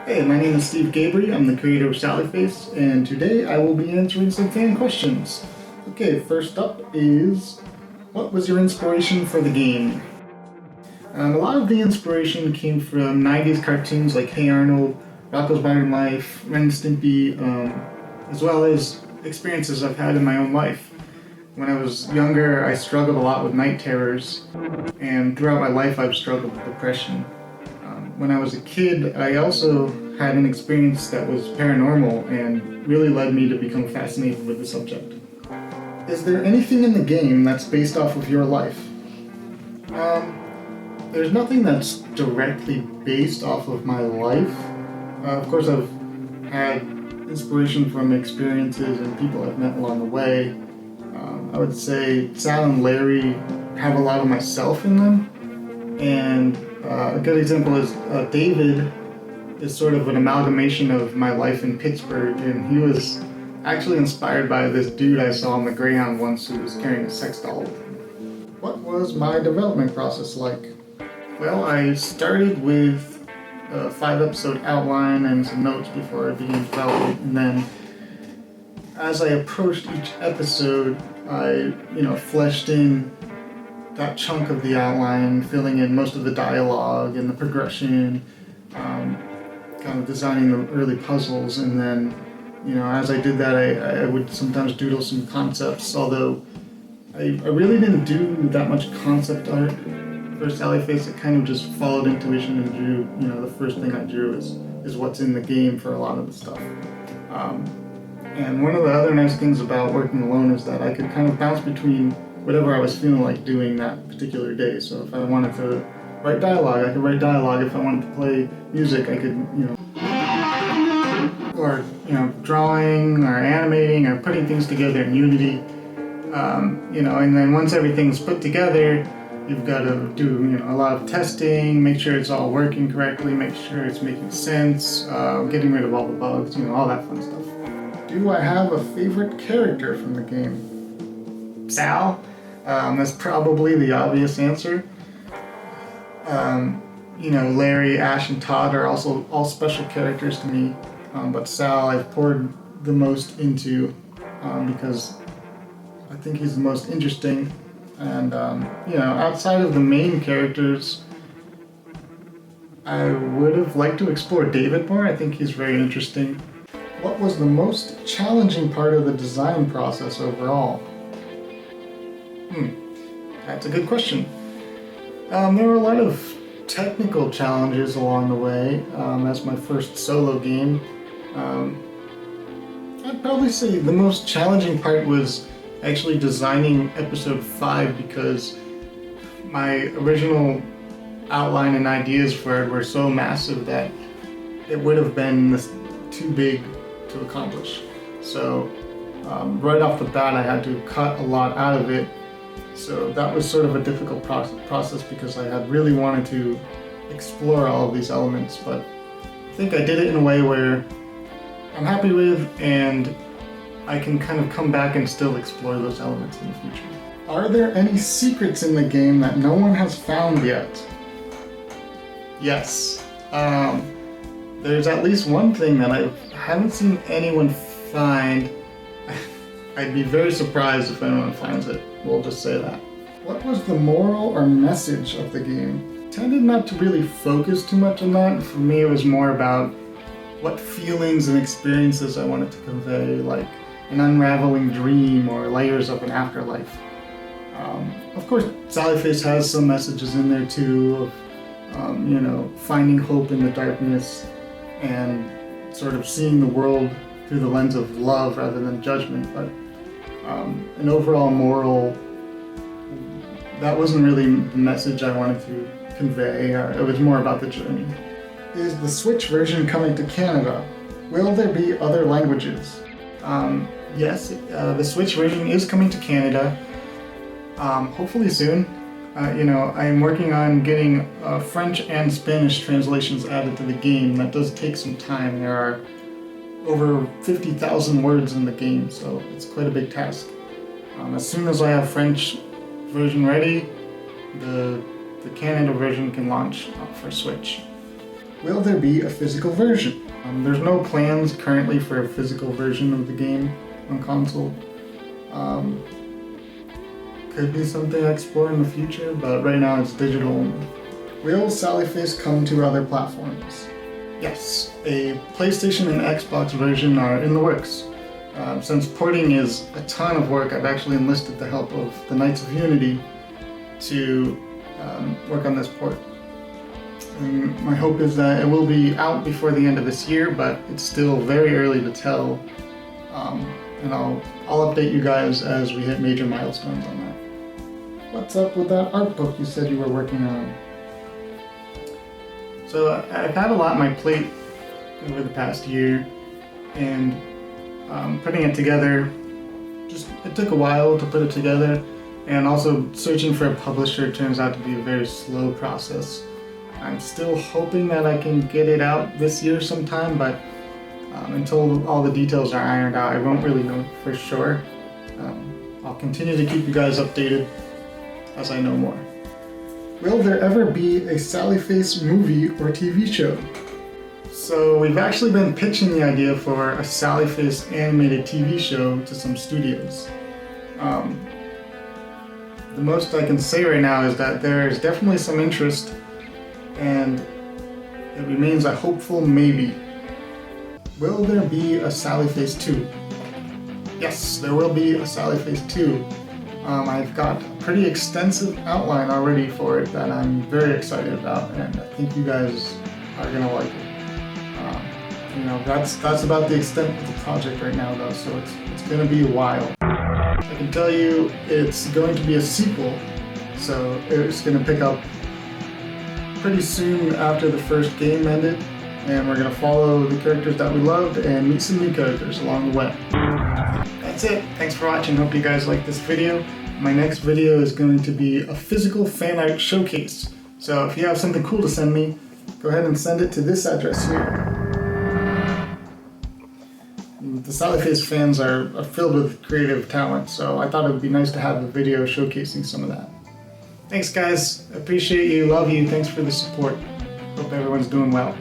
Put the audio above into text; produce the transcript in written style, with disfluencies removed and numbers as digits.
Hey, my name is Steve Gabry. I'm the creator of Sallyface, and today I will be answering some fan questions. Okay, first up is, what was your inspiration for the game? A lot of the inspiration came from 90s cartoons like Hey Arnold, Rocko's Modern Life, Ren and Stimpy, as well as experiences I've had in my own life. When I was younger, I struggled a lot with night terrors, and throughout my life I've struggled with depression. When I was a kid, I also had an experience that was paranormal and really led me to become fascinated with the subject. Is there anything in the game that's based off of your life? There's nothing that's directly based off of my life. Of course, I've had inspiration from experiences and people I've met along the way. I would say Sal and Larry have a lot of myself in them, and a good example is David is sort of an amalgamation of my life in Pittsburgh, and he was actually inspired by this dude I saw on the Greyhound once who was carrying a sex doll with him. What was my development process like? Well, I started with a 5-episode outline and some notes before I began development, and then as I approached each episode, I fleshed in that chunk of the outline, filling in most of the dialogue and the progression, kind of designing the early puzzles, and then, as I did that, I would sometimes doodle some concepts, although I really didn't do that much concept art for Sallyface. It kind of just followed intuition and drew, the first thing I drew is what's in the game for a lot of the stuff. And one of the other nice things about working alone is that I could kind of bounce between whatever I was feeling like doing that particular day. So if I wanted to write dialogue, I could write dialogue. If I wanted to play music, I could, or, drawing or animating or putting things together in Unity. And then once everything's put together, you've got to do, a lot of testing, make sure it's all working correctly, make sure it's making sense, getting rid of all the bugs, all that fun stuff. Do I have a favorite character from the game? Sal. That's probably the obvious answer. Larry, Ash, and Todd are also all special characters to me, but Sal I've poured the most into because I think he's the most interesting. And, outside of the main characters, I would have liked to explore David more. I think he's very interesting. What was the most challenging part of the design process overall? That's a good question. There were a lot of technical challenges along the way. That's my first solo game. I'd probably say the most challenging part was actually designing episode 5, because my original outline and ideas for it were so massive that it would have been too big to accomplish. So right off the bat I had to cut a lot out of it. So that was sort of a difficult process because I had really wanted to explore all of these elements, but I think I did it in a way where I'm happy with, and I can kind of come back and still explore those elements in the future. Are there any secrets in the game that no one has found yet? Yes. There's at least one thing that I haven't seen anyone find. I'd be very surprised if anyone finds it. We'll just say that. What was the moral or message of the game? Tended not to really focus too much on that. For me, it was more about what feelings and experiences I wanted to convey, like an unraveling dream or layers of an afterlife. Of course, Sallyface has some messages in there too, of finding hope in the darkness and sort of seeing the world through the lens of love rather than judgment. But an overall moral, that wasn't really the message I wanted to convey. It was more about the journey. Is the Switch version coming to Canada? Will there be other languages? Yes, the Switch version is coming to Canada, hopefully soon. I am working on getting French and Spanish translations added to the game. That does take some time. There are over 50,000 words in the game, so it's quite a big task. As soon as I have French version ready, the Canada version can launch for Switch. will there be a physical version? There's no plans currently for a physical version of the game on console. Could be something I explore in the future, but right now it's digital only. Will Sallyface come to other platforms? Yes, a PlayStation and Xbox version are in the works. Since porting is a ton of work, I've actually enlisted the help of the Knights of Unity to work on this port. And my hope is that it will be out before the end of this year, but it's still very early to tell. And I'll update you guys as we hit major milestones on that. What's up with that art book you said you were working on? So I've had a lot on my plate over the past year, and putting it together, it took a while to put it together, and also searching for a publisher turns out to be a very slow process. I'm still hoping that I can get it out this year sometime, but until all the details are ironed out, I won't really know for sure. I'll continue to keep you guys updated as I know more. Will there ever be a Sallyface movie or TV show? So we've actually been pitching the idea for a Sallyface animated TV show to some studios. The most I can say right now is that there is definitely some interest, and it remains a hopeful maybe. Will there be a Sallyface 2? Yes, there will be a Sallyface 2. I've got a pretty extensive outline already for it that I'm very excited about, and I think you guys are gonna like it. That's about the extent of the project right now, though, so it's gonna be a while. I can tell you it's going to be a sequel, so it's gonna pick up pretty soon after the first game ended, and we're gonna follow the characters that we loved and meet some new characters along the way. That's it. Thanks for watching. Hope you guys like this video. My next video is going to be a physical fan art showcase. So if you have something cool to send me, go ahead and send it to this address here. The Sallyface fans are filled with creative talent, so I thought it would be nice to have a video showcasing some of that. Thanks guys. Appreciate you. Love you. Thanks for the support. Hope everyone's doing well.